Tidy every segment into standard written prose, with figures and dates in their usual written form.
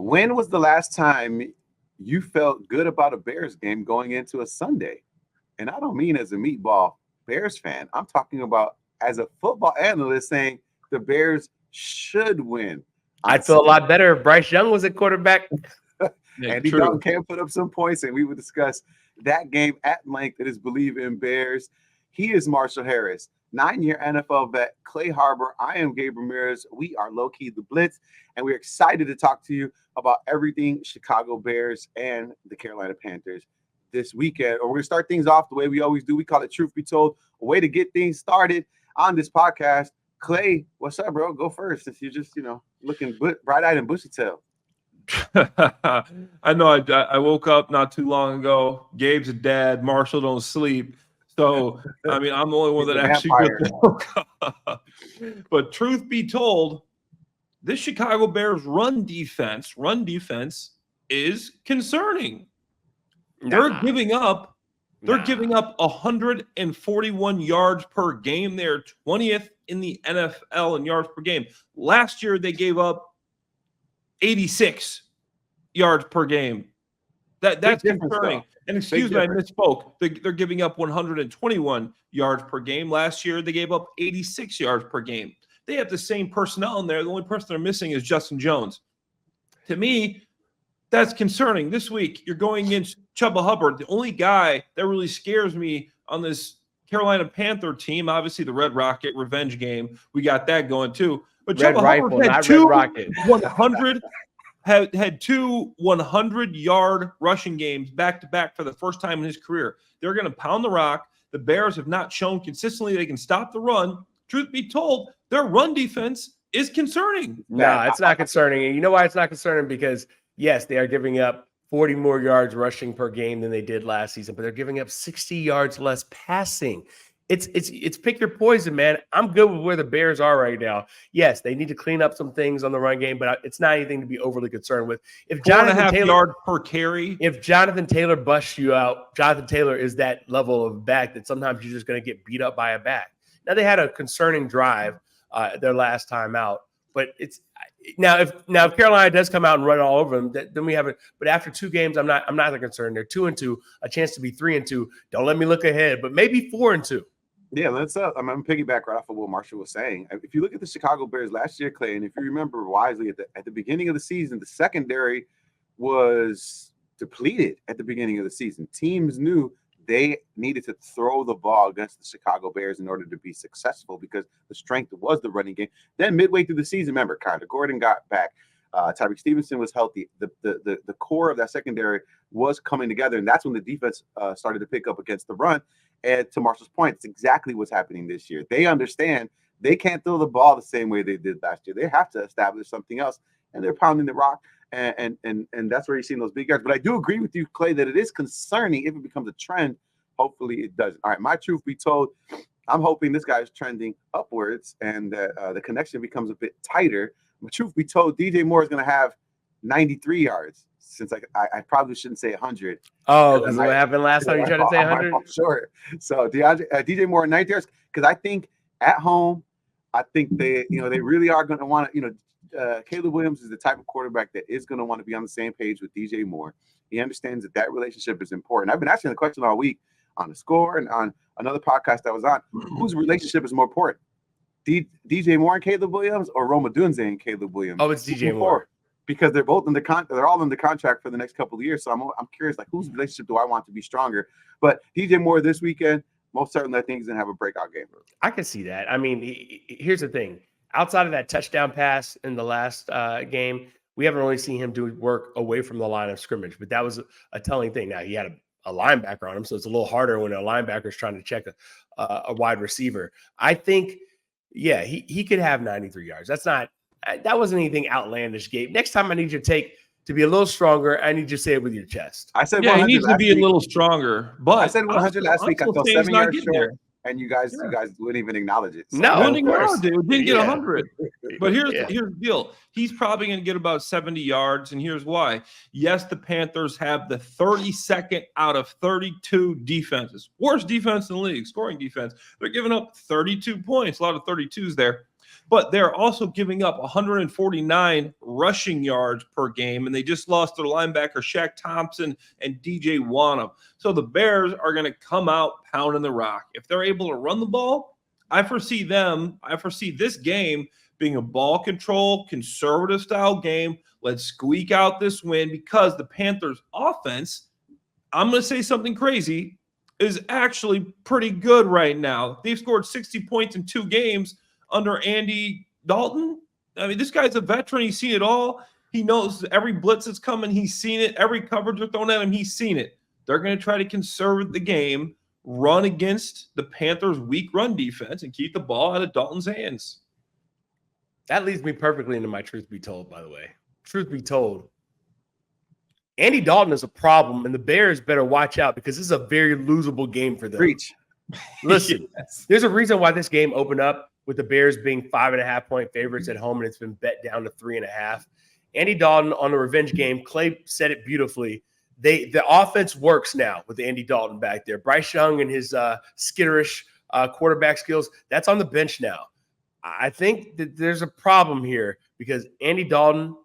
When was the last time you felt good about a Bears game going into a Sunday? And I don't mean as a meatball Bears fan. I'm talking about as a football analyst saying the Bears should win. I'd feel a lot better if Bryce Young was at quarterback. Andy Dalton can put up some points, and we would discuss that game at length. It is Believe in Bears. He is Marshall Harris, 9-year NFL vet, Clay Harbor. I am Gabe Ramirez. We are Low Key the Blitz, and we're excited to talk to you about everything Chicago Bears and the Carolina Panthers this weekend. Or we're going to start things off the way we always do. We call it Truth Be Told, a way to get things started on this podcast. Clay, what's up, bro? Go first, since you're just, looking bright-eyed and bushy-tailed. I know I woke up not too long ago. Gabe's a dad. Marshall don't sleep. So, I'm the only one that actually woke up. But truth be told, this Chicago Bears run defense is concerning. They're giving up 141 yards per game. They're 20th in the NFL in yards per game. Last year, they gave up 86 yards per game. That's concerning. And excuse me, I misspoke. They're giving up 121 yards per game. Last year, they gave up 86 yards per game. They have the same personnel in there. The only person they're missing is Justin Jones. To me, that's concerning. This week, you're going against Chuba Hubbard, the only guy that really scares me on this Carolina Panther team. Obviously, the Red Rocket revenge game. We got that going, too. But Chuba Hubbard had two 100 had two 100-yard rushing games back-to-back for the first time in his career. They're going to pound the rock. The Bears have not shown consistently they can stop the run. Truth be told, their run defense is concerning. No, it's not concerning. And you know why it's not concerning? Because, yes, they are giving up 40 more yards rushing per game than they did last season, but they're giving up 60 yards less passing. It's pick your poison, man. I'm good with where the Bears are right now. Yes, they need to clean up some things on the run game, but it's not anything to be overly concerned with. If Jonathan Taylor yard per carry, if Jonathan Taylor busts you out, Jonathan Taylor is that level of back that sometimes you're just going to get beat up by a back. Now they had a concerning drive their last time out, but it's now if Carolina does come out and run all over them, then we have it. But after two games, I'm not that concerned. They're 2-2, a chance to be 3-2. Don't let me look ahead, but maybe 4-2. Yeah, let's I'm piggyback right off of what Marshall was saying. If you look at the Chicago Bears last year, Clay, and if you remember wisely, at the beginning of the season, the secondary was depleted at the beginning of the season. Teams knew they needed to throw the ball against the Chicago Bears in order to be successful because the strength was the running game. Then midway through the season, remember, Kyler Gordon got back. Tyreek Stevenson was healthy. The core of that secondary was coming together, and that's when the defense started to pick up against the run. And to Marshall's point, it's exactly what's happening this year. They understand they can't throw the ball the same way they did last year. They have to establish something else, and they're pounding the rock, and that's where you're seeing those big yards. But I do agree with you, Clay, that it is concerning if it becomes a trend. Hopefully it doesn't. All right, my truth be told, I'm hoping this guy is trending upwards and the connection becomes a bit tighter. My truth be told, DJ Moore is going to have 93 yards. Since I probably shouldn't say 100. Oh, because what happened last time you tried to say 100? Sure. So DJ Moore 90 yards, because I think at home, I think they really are going to want to, Caleb Williams is the type of quarterback that is going to want to be on the same page with DJ Moore. He understands that relationship is important. I've been asking the question all week on The Score and on another podcast I was on, whose relationship is more important? DJ Moore and Caleb Williams or Rome Odunze and Caleb Williams? Oh, it's DJ Moore. Because they're both they're all in the contract for the next couple of years. So I'm curious, like, whose relationship do I want to be stronger? But DJ Moore this weekend, most certainly I think he's gonna have a breakout game. I can see that. I mean, here's the thing: outside of that touchdown pass in the last game, we haven't really seen him do work away from the line of scrimmage. But that was a telling thing. Now he had a linebacker on him, so it's a little harder when a linebacker is trying to check a wide receiver. I think, yeah, he could have 93 yards. That wasn't anything outlandish, Gabe. Next time I need you to be a little stronger. I need you to say it with your chest. I said, he needs to be a little stronger. But I said 100 last week. I felt 7 yards short, and you guys wouldn't even acknowledge it. So. No, didn't get 100. But here's the deal. He's probably going to get about 70 yards, and here's why. Yes, the Panthers have the 32nd out of 32 defenses. Worst defense in the league, scoring defense. They're giving up 32 points, a lot of 32s there. but they're also giving up 149 rushing yards per game, and they just lost their linebacker Shaq Thompson and DJ Wanham. So the Bears are going to come out pounding the rock. If they're able to run the ball, I foresee this game being a ball control, conservative style game. Let's squeak out this win because the Panthers offense, I'm going to say something crazy, is actually pretty good right now. They've scored 60 points in 2 games under Andy Dalton. I mean, this guy's a veteran. He's seen it all. He knows every blitz that's coming. He's seen it. Every coverage they're throwing at him, he's seen it. They're going to try to conserve the game, run against the Panthers' weak run defense, and keep the ball out of Dalton's hands. That leads me perfectly into my truth be told, by the way. Truth be told, Andy Dalton is a problem, and the Bears better watch out because this is a very losable game for them. Preach. Listen, Yes. There's a reason why this game opened up with the Bears being 5.5-point favorites at home, and it's been bet down to 3.5. Andy Dalton on the revenge game, Clay said it beautifully. The offense works now with Andy Dalton back there. Bryce Young and his skitterish quarterback skills, that's on the bench now. I think that there's a problem here because Andy Dalton,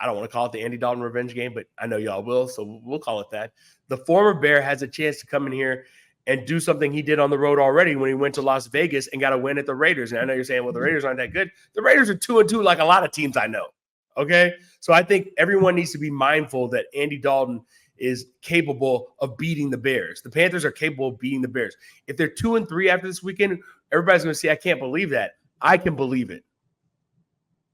I don't want to call it the Andy Dalton revenge game, but I know y'all will, so we'll call it that. The former Bear has a chance to come in here and do something he did on the road already when he went to Las Vegas and got a win at the Raiders. And I know you're saying, well, the Raiders aren't that good. The Raiders are 2-2 like a lot of teams I know, okay? So I think everyone needs to be mindful that Andy Dalton is capable of beating the Bears. The Panthers are capable of beating the Bears. If they're 2-3 after this weekend, everybody's going to say, I can't believe that. I can believe it.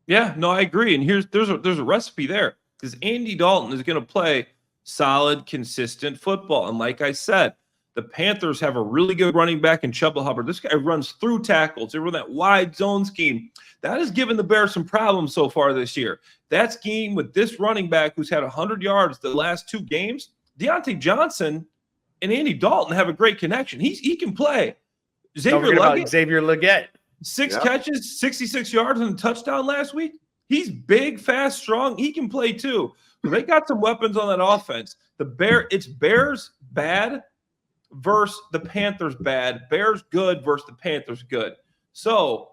Yeah, no, I agree. And there's a recipe there because Andy Dalton is going to play solid, consistent football. And like I said, the Panthers have a really good running back in Chuba Hubbard. This guy runs through tackles. They run that wide zone scheme. That has given the Bears some problems so far this year. That scheme with this running back who's had 100 yards the last 2 games, Deontay Johnson and Andy Dalton have a great connection. He can play. Don't forget about Xavier Legette. 6 catches, 66 yards, and a touchdown last week. He's big, fast, strong. He can play too. They got some weapons on that offense. It's Bears bad versus the Panthers bad. Bears good versus the Panthers good. So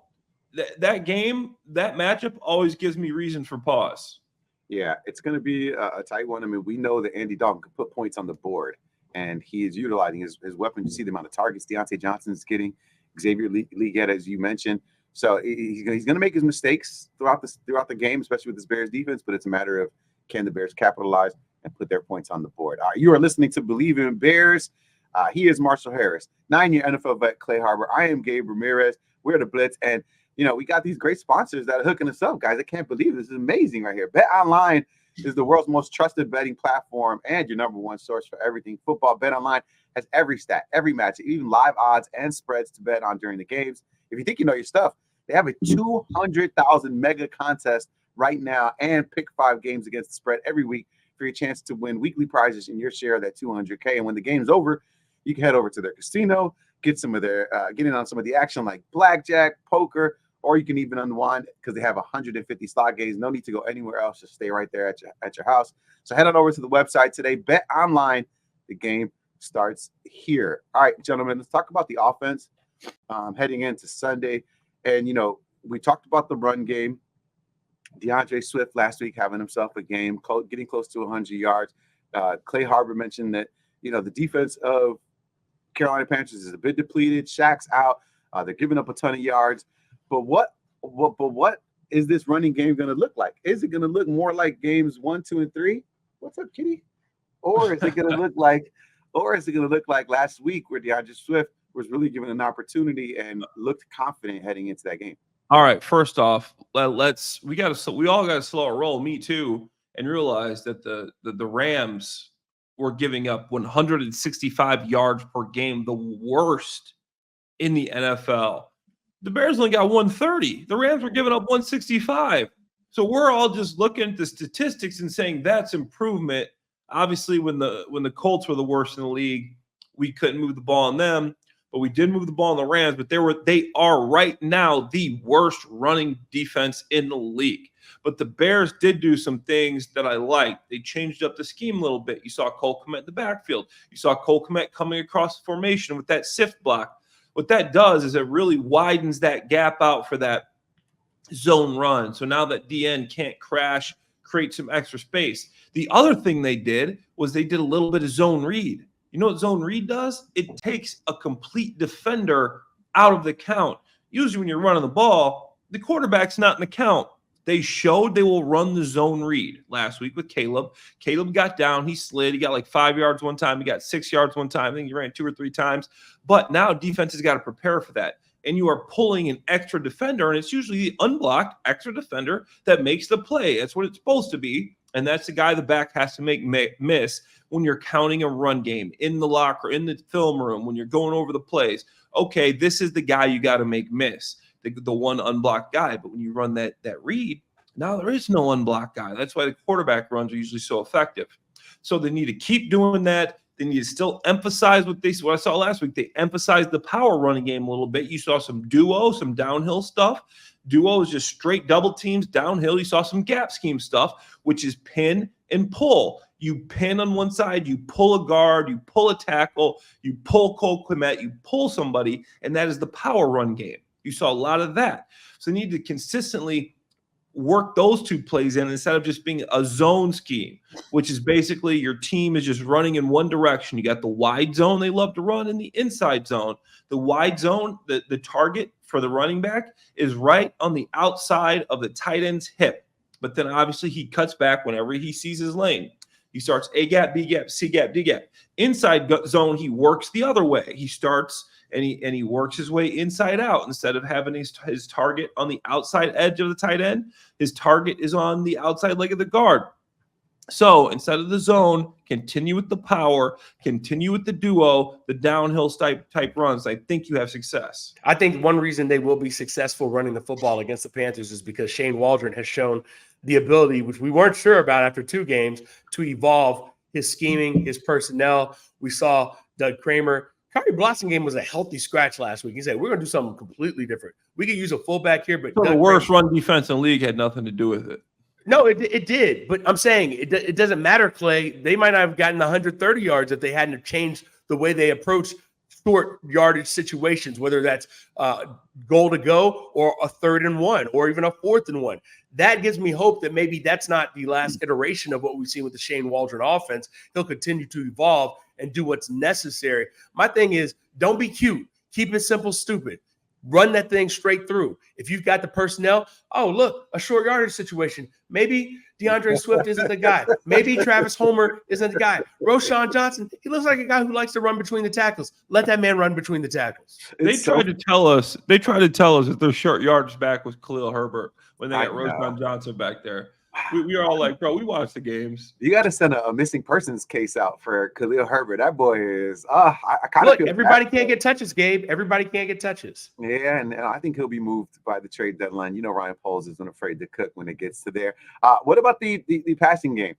that game, that matchup always gives me reason for pause. Yeah, it's going to be a tight one. I mean, we know that Andy Dalton can put points on the board, and he is utilizing his weapons. You see the amount of targets Deontay Johnson is getting. Xavier Legette, as you mentioned. So he's going to make his mistakes throughout the game, especially with this Bears defense, but it's a matter of can the Bears capitalize and put their points on the board. All right, you are listening to Believe in Bears. He is Marshall Harris, 9-year NFL vet Clay Harbor. I am Gabe Ramirez. We're the Blitz, and we got these great sponsors that are hooking us up, guys. I can't believe this is amazing right here. Bet Online is the world's most trusted betting platform and your number one source for everything football. Bet Online has every stat, every match, even live odds and spreads to bet on during the games. If you think you know your stuff, they have a 200,000 mega contest right now and pick 5 games against the spread every week for your chance to win weekly prizes in your share of that $200K. And when the game's over, you can head over to their casino, get in on some of the action like blackjack, poker, or you can even unwind because they have 150 slot games. No need to go anywhere else. Just stay right there at your house. So head on over to the website today. Bet Online. The game starts here. All right, gentlemen, let's talk about the offense heading into Sunday. And, we talked about the run game. DeAndre Swift last week having himself a game, getting close to 100 yards. Clay Harbor mentioned that, the defense of Carolina Panthers is a bit depleted. Shaq's out. They're giving up a ton of yards. But what is this running game going to look like? Is it going to look more like games 1, 2, and 3? What's up, Kitty? Or is it going to look like last week where DeAndre Swift was really given an opportunity and looked confident heading into that game? All right, first off, we all got to slow our roll, me too, and realize that the Rams were giving up 165 yards per game, the worst in the NFL. The Bears only got 130. The Rams were giving up 165. So we're all just looking at the statistics and saying that's improvement. Obviously, when the Colts were the worst in the league, we couldn't move the ball on them, but we did move the ball on the Rams. But they are right now the worst running defense in the league. But the Bears did do some things that I liked. They changed up the scheme a little bit. You saw Cole Kmet in the backfield. You saw Cole Kmet coming across the formation with that sift block. What that does is it really widens that gap out for that zone run. So now that DN can't crash, create some extra space. The other thing they did was they did a little bit of zone read. You know what zone read does? It takes a complete defender out of the count. Usually when you're running the ball, the quarterback's not in the count. They showed they will run the zone read last week with Caleb. Caleb got down. He slid. He got like 5 yards one time. He got 6 yards one time. I think he ran 2 or 3 times. But now defense has got to prepare for that. And you are pulling an extra defender, and it's usually the unblocked extra defender that makes the play. That's what it's supposed to be. And that's the guy the back has to miss when you're counting a run game in the locker, in the film room, when you're going over the plays. Okay, this is the guy you got to make miss, the one unblocked guy. But when you run that read, now there is no unblocked guy. That's why the quarterback runs are usually so effective. So they need to keep doing that. They need to still emphasize what I saw last week. They emphasized the power running game a little bit. You saw some duo, some downhill stuff. Duo is just straight double teams downhill. You saw some gap scheme stuff, which is pin and pull. You pin on one side, you pull a guard, you pull a tackle, you pull Cole Kmet, you pull somebody, and that is the power run game. You saw a lot of that. So you need to consistently work those two plays in instead of just being a zone scheme, which is basically your team is just running in one direction. You got the wide zone they love to run and the inside zone. The wide zone, the target for the running back is right on the outside of the tight end's hip. But then obviously he cuts back whenever he sees his lane. He starts A gap, B gap, C gap, D gap. Inside zone, he works the other way. He starts and he works his way inside out instead of having his target on the outside edge of the tight end. His target is on the outside leg of the guard. So instead of the zone, continue with the power, continue with the duo, the downhill type runs. I think you have success. I think one reason they will be successful running the football against the Panthers is because Shane Waldron has shown the ability, which we weren't sure about after 2 games, to evolve his scheming, his personnel. We saw Doug Kramer. Kyrie Blossingame was a healthy scratch last week. He said, we're going to do something completely different. We could use a fullback here, but the worst run defense in the league had nothing to do with it. No, it did. But I'm saying it doesn't matter, Clay. They might not have gotten 130 yards if they hadn't changed the way they approach short yardage situations, whether that's goal to go or a 3rd and 1 or even a 4th and 1. That gives me hope that maybe that's not the last iteration of what we've seen with the Shane Waldron offense. He'll continue to evolve and do what's necessary. My thing is, don't be cute. Keep it simple, stupid. Run that thing straight through. If you've got the personnel, oh, look, a short yardage situation. Maybe DeAndre Swift isn't the guy. Maybe Travis Homer isn't the guy. Roshan Johnson, he looks like a guy who likes to run between the tackles. Let that man run between the tackles. They tried to tell us that their short yardage back was Khalil Herbert when they got Roshan Johnson back there. We are all like, bro, we watch the games. You got to send a missing persons case out for Khalil Herbert. That boy is, I kind of feel everybody can't get touches, Gabe. Everybody can't get touches. Yeah, and I think he'll be moved by the trade deadline. You know, Ryan Poles isn't afraid to cook when it gets to there. What about the passing game?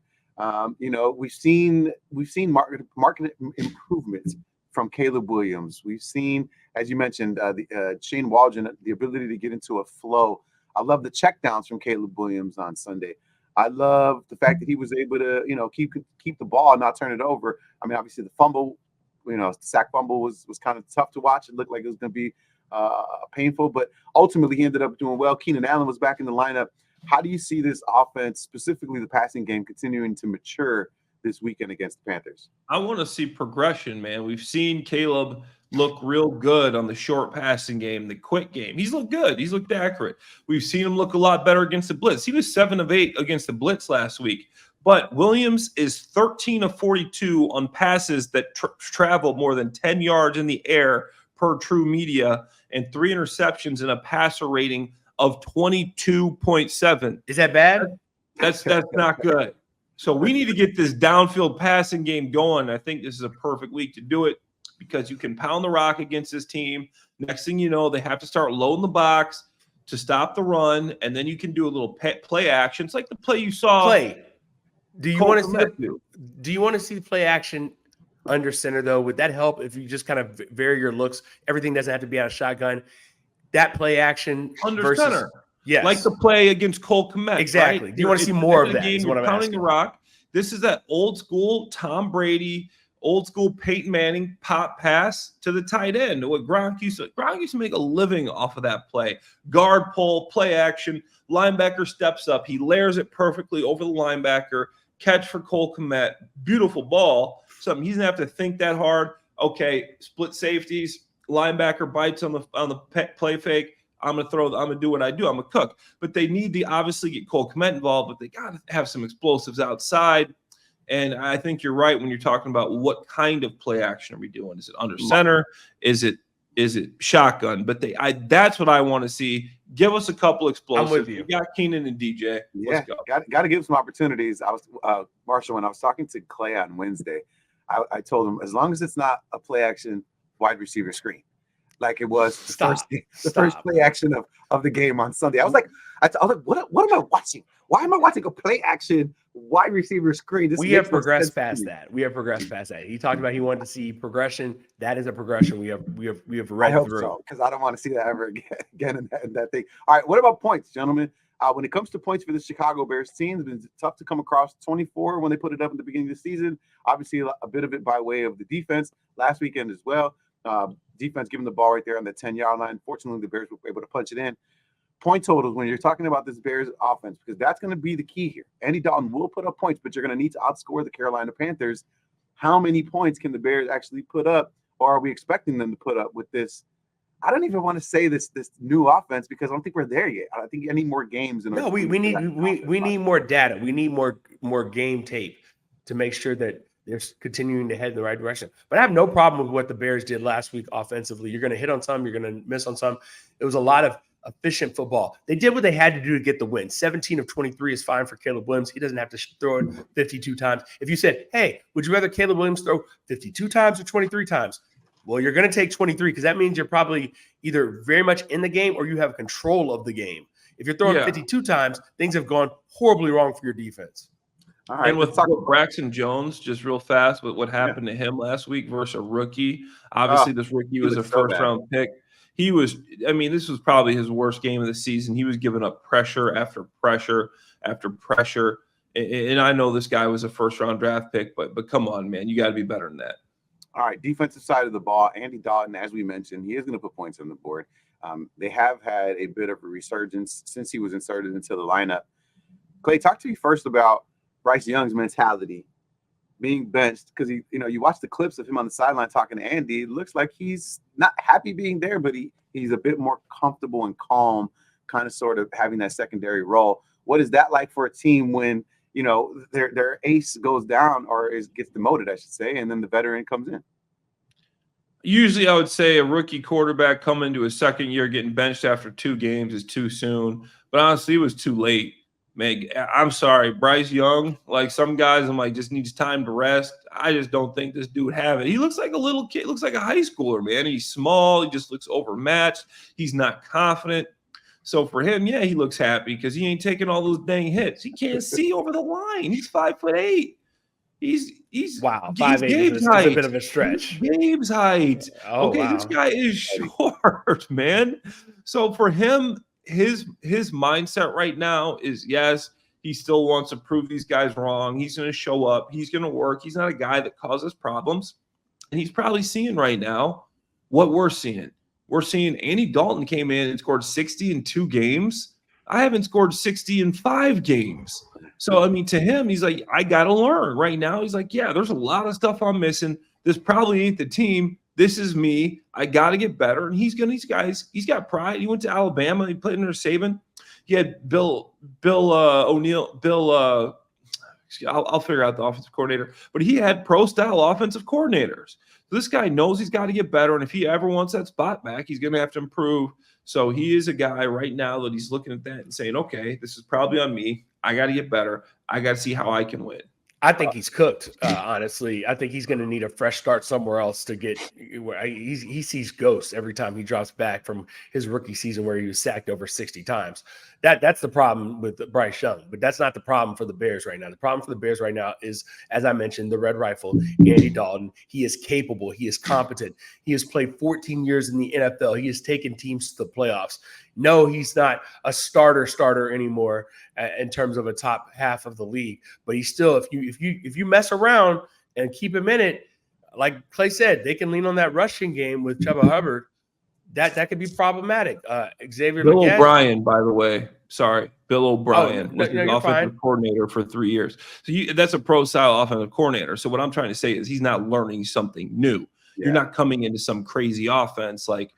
You know, we've seen market improvements from Caleb Williams. We've seen, as you mentioned, Shane Waldron, the ability to get into a flow. I love the checkdowns from Caleb Williams on Sunday. I love the fact that he was able to, you know, keep the ball and not turn it over. I mean, obviously the fumble, you know, the sack fumble was kind of tough to watch. It looked like it was going to be painful, but ultimately he ended up doing well. Keenan Allen was back in the lineup. How do you see this offense, specifically the passing game, continuing to mature this weekend against the Panthers? I want to see progression, man. We've seen Caleb look real good on the short passing game, the quick game. He's looked good. He's looked accurate. We've seen him look a lot better against the blitz. He was 7 of 8 against the blitz last week. But Williams is 13 of 42 on passes that travel more than 10 yards in the air per True Media and 3 interceptions and a passer rating of 22.7. Is that bad? That's not good. So we need to get this downfield passing game going. I think this is a perfect week to do it, because you can pound the rock against this team. Next thing you know, they have to start loading the box to stop the run, and then you can do a little play action. It's like the play you saw. Do you want to see the play action under center, though? Would that help if you just kind of vary your looks? Everything doesn't have to be out of shotgun. That play action under center. Yes. Like the play against Cole Kmet. Exactly. Right? Do you want to see more of that? Game, is what I'm pounding asking. the rock. This is that old school Tom Brady, old school Peyton Manning pop pass to the tight end. What Gronk used to make a living off of that play. Guard pull, play action, linebacker steps up. He layers it perfectly over the linebacker, catch for Cole Kmet, beautiful ball. Something he's going to have to think that hard. Okay, split safeties, linebacker bites on the play fake. I'm going to do what I do. I'm a cook. But they need to obviously get Cole Kmet involved, but they got to have some explosives outside. And I think you're right when you're talking about what kind of play action are we doing? Is it under center? Is it shotgun? But that's what I want to see. Give us a couple explosives. I'm with you. We got Keenan and DJ. Yeah, got to give some opportunities. I was Marshall, when I was talking to Clay on Wednesday, I told him, as long as it's not a play action wide receiver screen, like it was the first play action of the game on Sunday. I was like, what am I watching? Why am I watching a play action wide receiver screen? We have progressed past that. He talked about he wanted to see progression. That is a progression we have read through. So, because I don't want to see that ever again in that thing. All right, what about points, gentlemen? When it comes to points for the Chicago Bears team, it's been tough to come across. 24 when they put it up in the beginning of the season. Obviously, a bit of it by way of the defense last weekend as well. Defense giving the ball right there on the 10-yard line. Fortunately, the Bears were able to punch it in. Point totals when you're talking about this Bears offense, because that's going to be the key here. Andy Dalton will put up points, but you're going to need to outscore the Carolina Panthers. How many points can the Bears actually put up, or are we expecting them to put up with this? I don't even want to say this new offense, because I don't think we're there yet. I think I need more games. No, we need more data. We need more game tape to make sure that they're continuing to head in the right direction. But I have no problem with what the Bears did last week offensively. You're going to hit on some, you're going to miss on some. It was a lot of efficient football. They did what they had to do to get the win. 17 of 23 is fine for Caleb Williams. He doesn't have to throw it 52 times. If you said, hey, would you rather Caleb Williams throw 52 times or 23 times? Well, you're going to take 23 because that means you're probably either very much in the game or you have control of the game. If you're throwing 52 times, things have gone horribly wrong for your defense. All right, and with Braxton Jones, just real fast, with what happened to him last week versus a rookie. Obviously, this rookie was a first-round pick. He was, this was probably his worst game of the season. He was giving up pressure after pressure after pressure. And I know this guy was a first-round draft pick, but come on, man, you got to be better than that. All right, defensive side of the ball, Andy Dalton, as we mentioned, he is going to put points on the board. They have had a bit of a resurgence since he was inserted into the lineup. Clay, talk to me first about Bryce Young's mentality being benched, because you watch the clips of him on the sideline talking to Andy. It looks like he's not happy being there, but he's a bit more comfortable and calm, kind of sort of having that secondary role. What is that like for a team when their ace goes down or gets demoted, I should say, and then the veteran comes in? Usually I would say a rookie quarterback coming into his second year getting benched after 2 games is too soon, but honestly it was too late. Meg, I'm sorry, Bryce Young, like some guys, I'm like, just needs time to rest. I just don't think this dude have it. He looks like a little kid, looks like a high schooler, man. He's small. He just looks overmatched. He's not confident. So for him, yeah, he looks happy because he ain't taking all those dang hits. He can't see over the line. He's 5'8". He's wow, 5'8" is a bit of a stretch. Gabe's height. Oh, okay, wow. This guy is short, man. So for him, his mindset right now is, yes, he still wants to prove these guys wrong. He's going to show up. He's going to work. He's not a guy that causes problems. And he's probably seeing right now what we're seeing. We're seeing Andy Dalton came in and scored 60 in 2 games. I haven't scored 60 in 5 games. So, to him, he's like, I got to learn right now. He's like, yeah, there's a lot of stuff I'm missing. This probably ain't the team. This is me. I got to get better. And he's got pride. He went to Alabama. He played under Saban. He had Bill O'Neill. I'll figure out the offensive coordinator. But he had pro-style offensive coordinators. So this guy knows he's got to get better. And if he ever wants that spot back, he's going to have to improve. So he is a guy right now that he's looking at that and saying, okay, this is probably on me. I got to get better. I got to see how I can win. I think he's cooked, honestly. I think he's going to need a fresh start somewhere else to get – he sees ghosts every time he drops back from his rookie season where he was sacked over 60 times. That's the problem with Bryce Young, but that's not the problem for the Bears right now. The problem for the Bears right now is, as I mentioned, the Red Rifle, Andy Dalton. He is capable. He is competent. He has played 14 years in the NFL. He has taken teams to the playoffs. No, he's not a starter anymore in terms of a top half of the league, but he's still, if you mess around and keep him in it, like Clay said, they can lean on that rushing game with Chuba Hubbard. That could be problematic. Xavier Bill Legette, O'Brien, by the way. Sorry, Bill O'Brien was the you're offensive fine. coordinator for 3 years. So that's a pro-style offensive coordinator. So what I'm trying to say is he's not learning something new. Yeah. You're not coming into some crazy offense like,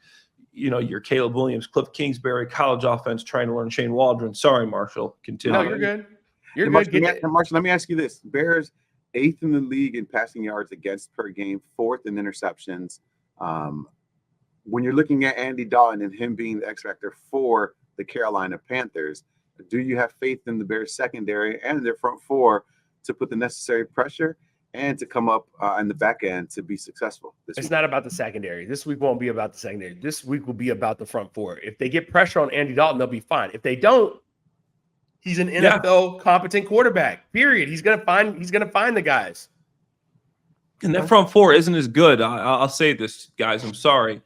your Caleb Williams, Cliff Kingsbury college offense trying to learn Shane Waldron. Sorry, Marshall. Continue. No, you're good. You're And good. Marshall, let me ask you this. Bears 8th in the league in passing yards against per game, 4th in interceptions. When you're looking at Andy Dalton and him being the X factor for the Carolina Panthers, do you have faith in the Bears secondary and their front four to put the necessary pressure and to come up in the back end to be successful? It's not about the secondary. This week won't be about the secondary. This week will be about the front four. If they get pressure on Andy Dalton, they'll be fine. If they don't, he's an NFL competent quarterback. Period. He's gonna find the guys. And that front four isn't as good. I'll say this, guys. I'm sorry.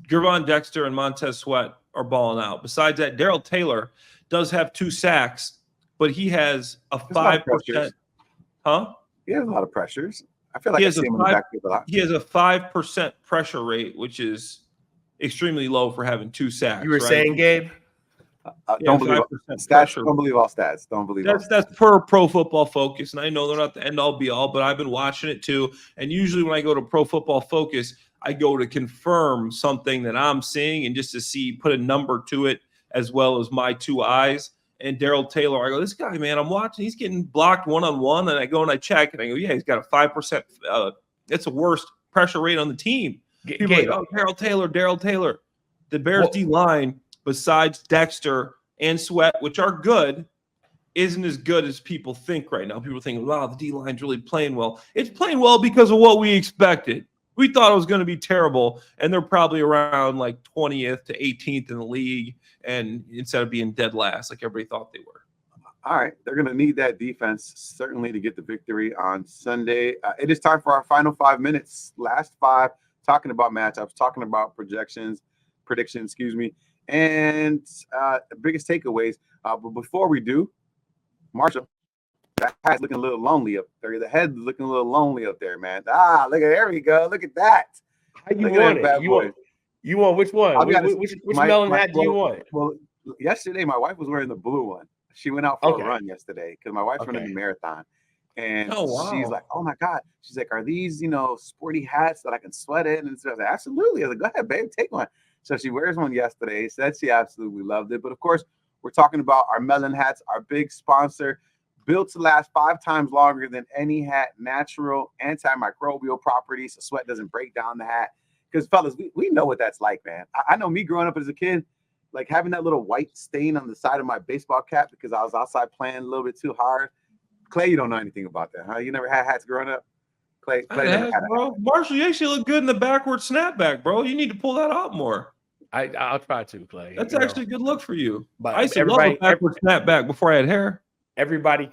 Gervon Dexter and Montez Sweat are balling out. Besides that, Darrell Taylor does have 2 sacks, but he has a 5%. Huh? He has a lot of pressures. I feel like I see him in the backfield a lot. He has a 5% pressure rate, which is extremely low for having 2 sacks. You were saying, Gabe? Don't believe stats. Don't believe all stats. Don't believe that's per Pro Football Focus, and I know they're not the end all be all, but I've been watching it too. And usually when I go to Pro Football Focus, I go to confirm something that I'm seeing and just to put a number to it as well as my 2 eyes. And Darrell Taylor, I go, this guy, man, I'm watching. He's getting blocked one-on-one, and I go and I check, and I go, yeah, he's got a 5%. It's the worst pressure rate on the team. People are like, oh, Darrell Taylor. The Bears D-line, besides Dexter and Sweat, which are good, isn't as good as people think right now. People think, wow, the D-line's really playing well. It's playing well because of what we expected. We thought it was going to be terrible, and they're probably around like 20th to 18th in the league, and instead of being dead last like everybody thought they were. All right, they're going to need that defense certainly to get the victory on Sunday. It is time for our final 5 minutes, last 5, talking about matchups, talking about predictions, and the biggest takeaways. But before we do, Marshall, that hat's looking a little lonely up there. The head's looking a little lonely up there, man. There we go. Look at that. How you want it? You want which one? Which melon hat do you want? Well, yesterday my wife was wearing the blue one. She went out for a run yesterday because my wife's running the marathon. And she's like, oh my God. She's like, are these, sporty hats that I can sweat in? And so I was like, absolutely. I was like, go ahead, babe, take one. So she wears one yesterday. Said she absolutely loved it. But of course, we're talking about our melon hats, our big sponsor, built to last 5 times longer than any hat, natural, antimicrobial properties, so sweat doesn't break down the hat. Because, fellas, we know what that's like, man. I know me growing up as a kid, like having that little white stain on the side of my baseball cap because I was outside playing a little bit too hard. Clay, you don't know anything about that, huh? You never had hats growing up? Clay never had bro. Marshall, you actually look good in the backward snapback, bro. You need to pull that out more. I'll try to, Clay. That's actually a good look for you. But I used to love a backward snapback before I had hair. Everybody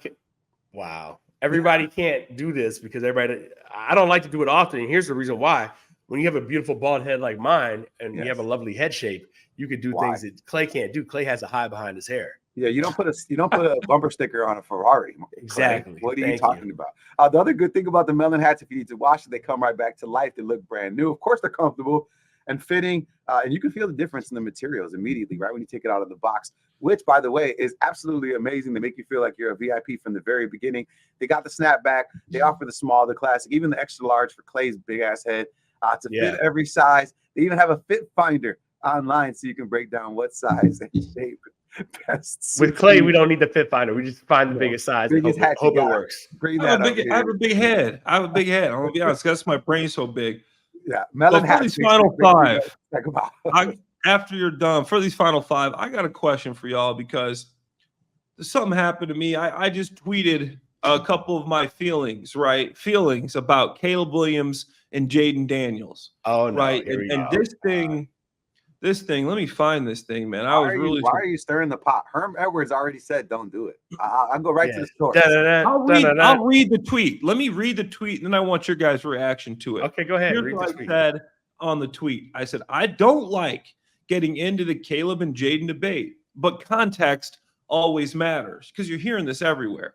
can't do this because I don't like to do it often. And here's the reason why. When you have a beautiful bald head like mine and you have a lovely head shape, you could do things that Clay can't do. Clay has a high behind his hair. Yeah, you don't put a bumper sticker on a Ferrari. Exactly. Clay. What are you talking about? The other good thing about the melon hats, if you need to wash it, they come right back to life. They look brand new. Of course, they're comfortable and fitting, and you can feel the difference in the materials immediately, right, when you take it out of the box, which, by the way, is absolutely amazing. They make you feel like you're a VIP from the very beginning. They got the snapback. They offer the small, the classic, even the extra large for Clay's big-ass head to fit every size. They even have a fit finder online so you can break down what size and shape best. With Clay, we don't need the fit finder. We just find the biggest size and hope it works. I have a big head. I'm going to be honest. That's my brain so big. Yeah, melon hats. For these final 5, after you're done, for these final 5, I got a question for y'all because something happened to me. I just tweeted a couple of my feelings about Caleb Williams-Jayden Daniels. Oh, no. Right. And this thing, let me find this thing, man. Why are you stirring the pot? Herm Edwards already said don't do it. I'll go right to the source. I'll read the tweet. Let me read the tweet, and then I want your guys' reaction to it. Okay, go ahead. Here's what I said on the tweet. I said, I don't like getting into the Caleb and Jayden debate, but context always matters because you're hearing this everywhere.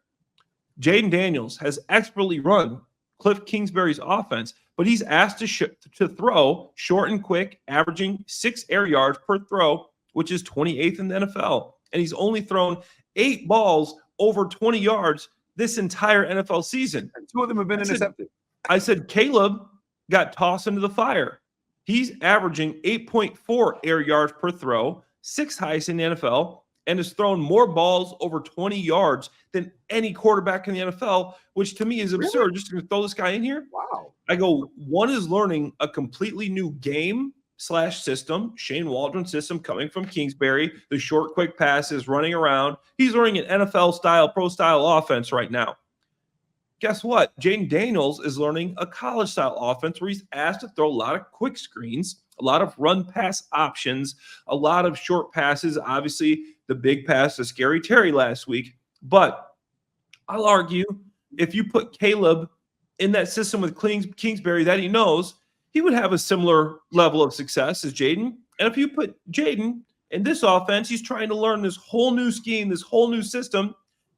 Jayden Daniels has expertly run Cliff Kingsbury's offense, but he's asked to throw short and quick, averaging 6 air yards per throw, which is 28th in the NFL. And he's only thrown 8 balls over 20 yards this entire NFL season. And 2 of them have been intercepted. I said Caleb got tossed into the fire. He's averaging 8.4 air yards per throw, 6th highest in the NFL, and has thrown more balls over 20 yards than any quarterback in the NFL, which to me is absurd. Really? Just to throw this guy in here. Wow. I go, one is learning a completely new game/system, Shane Waldron's system coming from Kingsbury, the short, quick passes, running around. He's learning an NFL-style, pro-style offense right now. Guess what? Jayden Daniels is learning a college-style offense where he's asked to throw a lot of quick screens, a lot of run-pass options, a lot of short passes, obviously the big pass to Scary Terry last week. But I'll argue if you put Caleb in that system with Kingsbury that he knows, he would have a similar level of success as Jayden. And if you put Jayden in this offense, he's trying to learn this whole new scheme, this whole new system.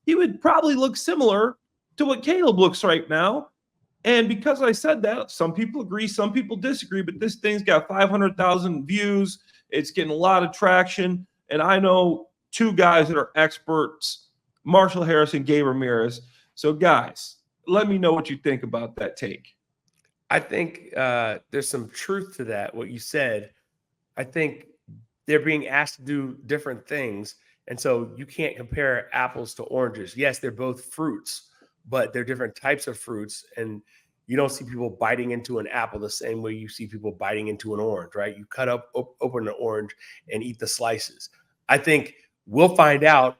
He would probably look similar to what Caleb looks right now. And because I said that, some people agree, some people disagree, but this thing's got 500,000 views. It's getting a lot of traction. And I know 2 guys that are experts, Marshall Harris and Gabe Ramirez. So guys, let me know what you think about that take. I think there's some truth to that, what you said. I think they're being asked to do different things. And so you can't compare apples to oranges. Yes, they're both fruits, but they're different types of fruits. And you don't see people biting into an apple the same way you see people biting into an orange, right? You cut up, open an orange and eat the slices. I think we'll find out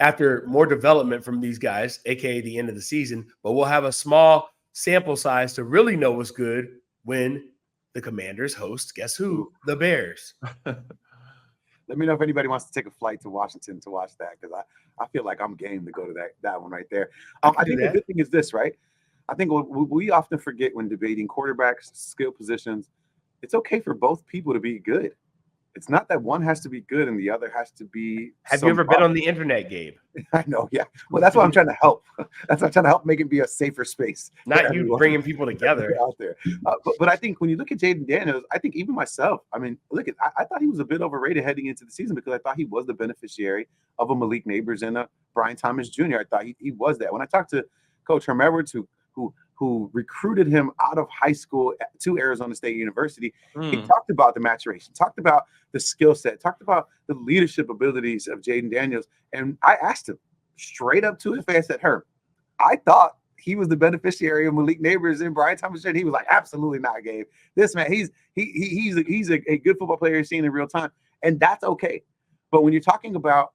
after more development from these guys, aka the end of the season, but we'll have a small sample size to really know what's good when the Commanders host, guess who? The Bears. Let me know if anybody wants to take a flight to Washington to watch that, because I feel like I'm game to go to that one right there. I think the good thing is this, right? I think we often forget when debating quarterbacks, skill positions, it's okay for both people to be good. It's not that one has to be good and the other has to be. Have you ever been on the internet, Gabe? I know, yeah. Well, that's what I'm trying to help. That's what I'm trying to help make it be a safer space. Not you bringing people together out there. But I think when you look at Jayden Daniels, I think even myself, I mean, look, I thought he was a bit overrated heading into the season because I thought he was the beneficiary of a Malik Neighbors and a Brian Thomas Jr. I thought he was that. When I talked to Coach Herm Edwards, who recruited him out of high school to Arizona State University, he talked about the maturation, talked about the skill set, talked about the leadership abilities of Jayden Daniels. And I asked him straight up to his face at Herm, I thought he was the beneficiary of Malik Neighbors and Brian Thomas Jr. He was like, absolutely not, Gabe. This man, he's a good football player seen in real time. And that's okay. But when you're talking about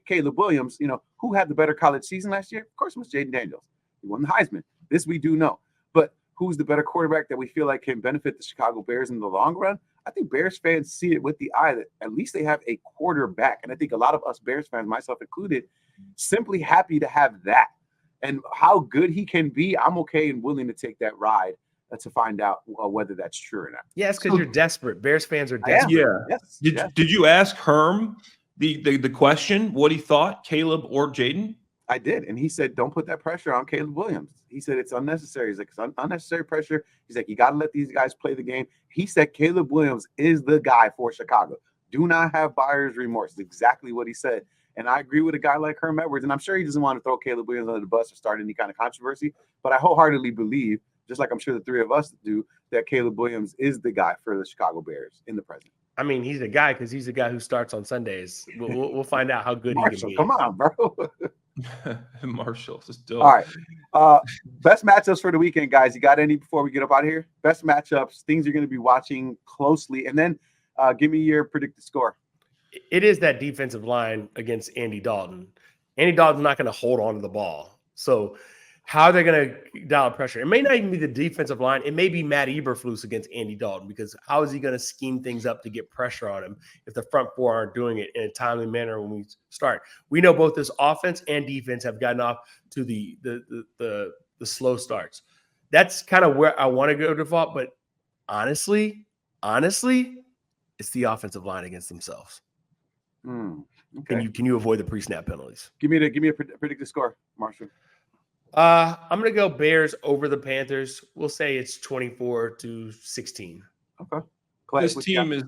Caleb Williams, you know, who had the better college season last year? Of course, it was Jayden Daniels. He won the Heisman. This we do know. But who's the better quarterback that we feel like can benefit the Chicago Bears in the long run? I think Bears fans see it with the eye that at least they have a quarterback. And I think a lot of us Bears fans, myself included, simply happy to have that. And how good he can be, I'm okay and willing to take that ride to find out whether that's true or not. Yes, because you're desperate. Bears fans are desperate. Yeah. Yes. Did you ask Herm the question, what he thought, Caleb or Jayden? I did. And he said, don't put that pressure on Caleb Williams. He said, it's unnecessary. He's like, it's unnecessary pressure. He's like, you got to let these guys play the game. He said, Caleb Williams is the guy for Chicago. Do not have buyer's remorse. It's exactly what he said. And I agree with a guy like Herm Edwards. And I'm sure he doesn't want to throw Caleb Williams under the bus or start any kind of controversy. But I wholeheartedly believe, just like I'm sure the 3 of us do, that Caleb Williams is the guy for the Chicago Bears in the present. I mean, he's the guy because he's the guy who starts on Sundays. We'll find out how good he can be. Come on, bro. Marshall, just dope. All right. Best matchups for the weekend, guys. You got any before we get up out of here? Best matchups, things you're going to be watching closely. And then give me your predicted score. It is that defensive line against Andy Dalton. Andy Dalton's not going to hold on to the ball. So how are they going to dial pressure? It may not even be the defensive line. It may be Matt Eberflus against Andy Dalton, because how is he going to scheme things up to get pressure on him if the front 4 aren't doing it in a timely manner when we start? We know both this offense and defense have gotten off to the slow starts. That's kind of where I want to go default. But honestly, it's the offensive line against themselves. Okay. Can you avoid the pre-snap penalties? Give me a predicted score, Marshall. I'm gonna go Bears over the Panthers. We'll say it's 24-16. Okay. Clay, This what you got? team is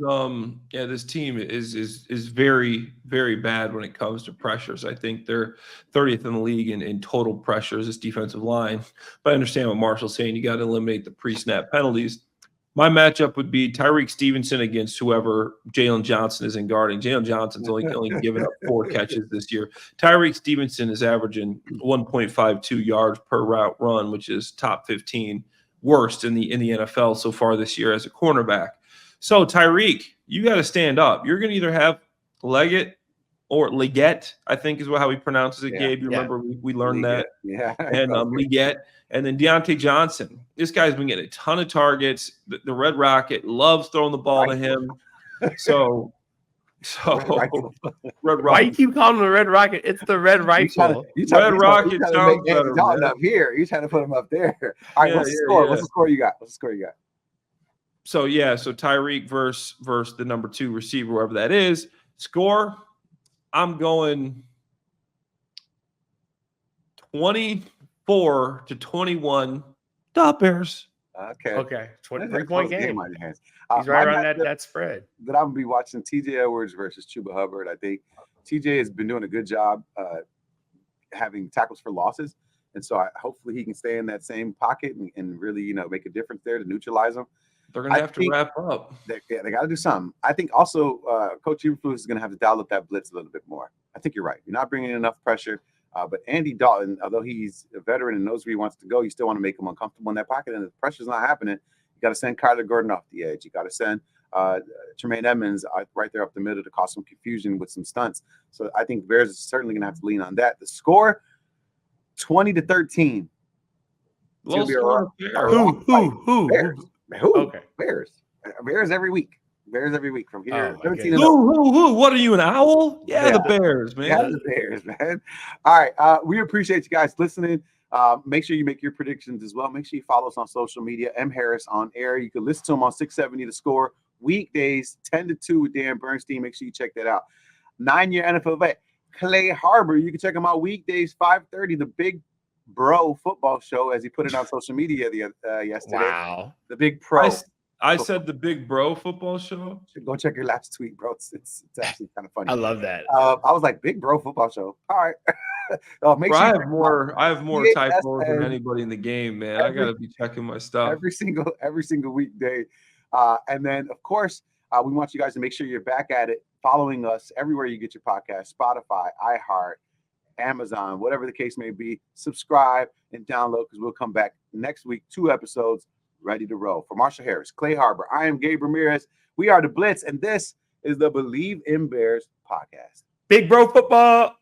this team is very, very bad when it comes to pressures. I think they're 30th in the league in total pressures, this defensive line. But I understand what Marshall's saying. You got to eliminate the pre-snap penalties. My matchup would be Tyreek Stevenson against whoever Jalen Johnson is in guarding. Jalen Johnson's only given up 4 catches this year. Tyreek Stevenson is averaging 1.52 yards per route run, which is top 15 worst in the NFL so far this year as a cornerback. So Tyreek, you got to stand up. You're going to either have Leggett or Leggett, I think is how he pronounces it. Yeah. Gabe, you remember we learned that. Yeah. And Leggett. And then Deontay Johnson. This guy's been getting a ton of targets. The Red Rocket loves throwing the ball to him. So Red Rocket. Why you keep calling him the Red Rocket? It's the Red Rifle. Red Rocket sounds better. Dalton up here. You're trying to put him up there. All right, what's the score? What's the score you got? So Tyreek versus the number 2 receiver, whoever that is. Score, I'm going 24-21. The Bears. Okay. 23-point game. He's right around that spread. That I'm gonna be watching TJ Edwards versus Chuba Hubbard. I think TJ has been doing a good job having tackles for losses, and so hopefully he can stay in that same pocket and really make a difference there to neutralize them. They're gonna have to wrap up. They got to do something. I think also Coach Eberflus is gonna have to dial up that blitz a little bit more. I think you're right. You're not bringing in enough pressure. But Andy Dalton, although he's a veteran and knows where he wants to go, you still want to make him uncomfortable in that pocket. And if the pressure's not happening, you got to send Kyler Gordon off the edge. You got to send Tremaine Edmonds right there up the middle to cause some confusion with some stunts. So I think Bears is certainly going to have to lean on that. The score, 20-13. Low score. Who? Bears. Who? Okay. Bears every week. Bears every week from here. Who? What are you, an owl? Yeah, the Bears, man. Yeah, the Bears, man. All right. We appreciate you guys listening. Make sure you make your predictions as well. Make sure you follow us on social media. M. Harris on air. You can listen to him on 670 The Score. Weekdays, 10-2 with Dan Bernstein. Make sure you check that out. 9-year NFL vet, Clay Harbor. You can check him out weekdays, 5:30. The Big Bro Football Show, as he put it on social media yesterday. Wow. The Big Pro. I said the Big Bro Football Show. Go check your last tweet, bro. It's actually kind of funny. I love that. I was like, Big Bro Football Show. All right. I have more typos than anybody in the game, man. I gotta be checking my stuff every single weekday. And then of course, we want you guys to make sure you're back at it, following us everywhere you get your podcast, Spotify, iHeart, Amazon, whatever the case may be. Subscribe and download, because we'll come back next week, 2 episodes ready to roll. For Marshall Harris, Clay Harbor, I am Gabe Ramirez. We are the Blitz, and this is the Believe in Bears podcast. Big Bro Football.